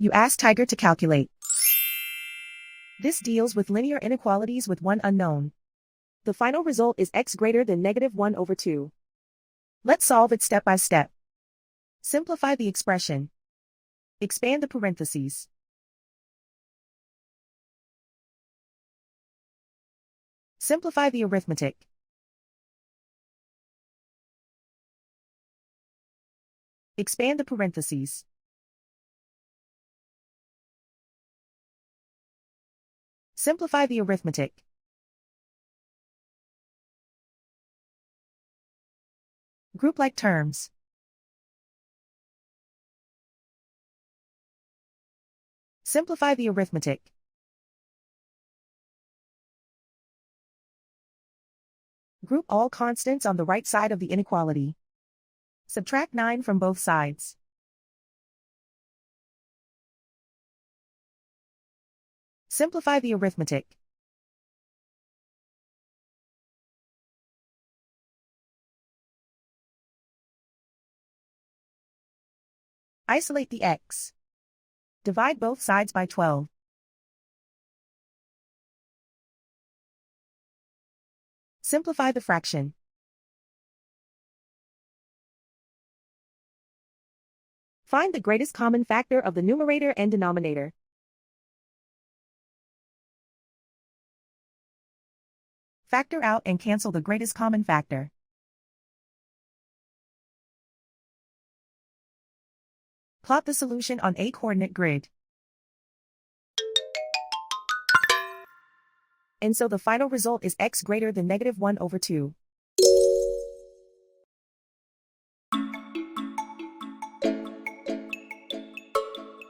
You ask Tiger to calculate. This deals with linear inequalities with one unknown. The final result is x greater than -1/2. Let's solve it step by step. Simplify the expression. Expand the parentheses. Simplify the arithmetic. Expand the parentheses. Simplify the arithmetic. Group like terms. Simplify the arithmetic. Group all constants on the right side of the inequality. Subtract 9 from both sides. Simplify the arithmetic. Isolate the x. Divide both sides by 12. Simplify the fraction. Find the greatest common factor of the numerator and denominator. Factor out and cancel the greatest common factor. Plot the solution on a coordinate grid. And so the final result is x greater than -1/2.